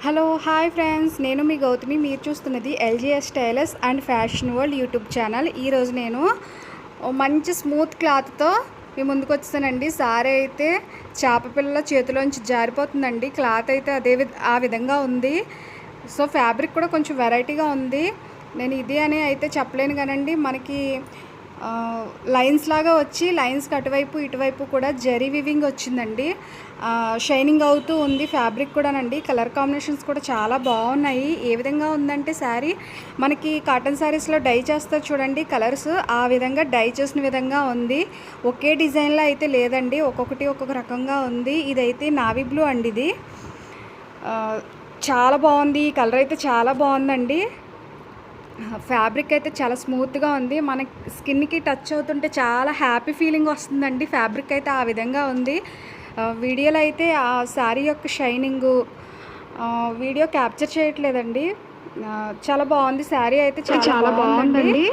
Hello hi friends, నేను మీ గౌతమి. మీరు చూస్తున్నది LGS tailors and fashion world YouTube channel. ఈరోజు నేను మంచి స్మూత్ క్లాత్తో మీ ముందుకు వచ్చానండి. సారీ అయితే చేప పిల్లల చేతిలోంచి జారిపోతుందండి. క్లాత్ అయితే ఆ విధంగా ఉంది. సో ఫ్యాబ్రిక్ కూడా కొంచెం వెరైటీగా ఉంది. నేను ఇది అని అయితే చెప్పలేను కానండి, మనకి లైన్స్ లాగా వచ్చి లైన్స్కి అటువైపు ఇటువైపు కూడా జరీ వివింగ్ వచ్చిందండి. షైనింగ్ అవుతూ ఉంది ఫ్యాబ్రిక్ కూడానండి. కలర్ కాంబినేషన్స్ కూడా చాలా బాగున్నాయి. ఏ విధంగా ఉందంటే శారీ మనకి కాటన్ శారీస్లో డై చేస్తారు చూడండి కలర్స్, ఆ విధంగా డై చేసిన విధంగా ఉంది. ఒకే డిజైన్లో అయితే లేదండి, ఒక్కొక్కటి ఒక్కొక్క రకంగా ఉంది. ఇదైతే నావీ బ్లూ అండి. ఇది చాలా బాగుంది. ఈ కలర్ అయితే చాలా బాగుందండి. ఫ్యాబ్రిక్ అయితే చాలా స్మూత్గా ఉంది. మన స్కిన్కి టచ్ అవుతుంటే చాలా హ్యాపీ ఫీలింగ్ వస్తుందండి. ఫ్యాబ్రిక్ అయితే ఆ విధంగా ఉంది. వీడియోలో అయితే ఆ శారీ యొక్క షైనింగు వీడియో క్యాప్చర్ చేయట్లేదండి. చాలా బాగుంది. శారీ అయితే చాలా బాగుందండి.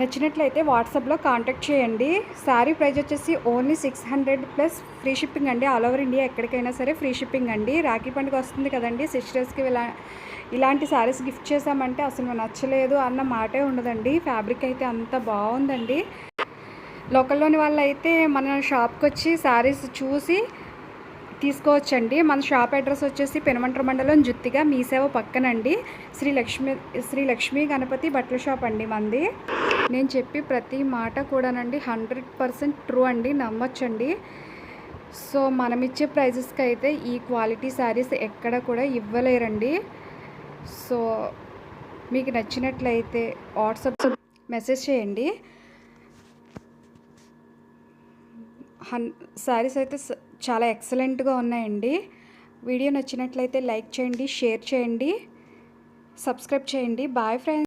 నచ్చినట్లయితే వాట్సాప్లో కాంటాక్ట్ చేయండి. శారీ ప్రైస్ వచ్చేసి ఓన్లీ 600 ప్లస్ ఫ్రీ షిప్పింగ్ అండి. ఆల్ ఓవర్ ఇండియా ఎక్కడికైనా సరే ఫ్రీ షిప్పింగ్ అండి. రాఖీ పండుగ వస్తుంది కదండి, సిస్టర్స్కి ఇలాంటి శారీస్ గిఫ్ట్ చేసామంటే అసలు నచ్చలేదు అన్న మాటే ఉండదండి. ఫ్యాబ్రిక్ అయితే అంత బాగుందండి. లోకల్లోని వాళ్ళు అయితే మన షాప్కి వచ్చి శారీస్ చూసి తీసుకోవచ్చండి. మన షాప్ అడ్రస్ వచ్చేసి పెనుమంట్ర మండలం, జుత్తిగా, మీ సేవ పక్కనండి. శ్రీ లక్ష్మీ గణపతి బట్టల షాప్ అండి మంది. నేను చెప్పి ప్రతి మాట కూడానండి 100% ట్రూ అండి, నమ్మొచ్చండి. సో మనమిచ్చే ప్రైజెస్కి అయితే ఈ క్వాలిటీ శారీస్ ఎక్కడ కూడా ఇవ్వలేరండి. సో మీకు నచ్చినట్లయితే వాట్సాప్ మెసేజ్ చేయండి. శారీస్ అయితే చాలా ఎక్సలెంట్గా ఉన్నాయండి. వీడియో నచ్చినట్లయితే లైక్ చేయండి, షేర్ చేయండి, సబ్స్క్రైబ్ చేయండి. Bye friends.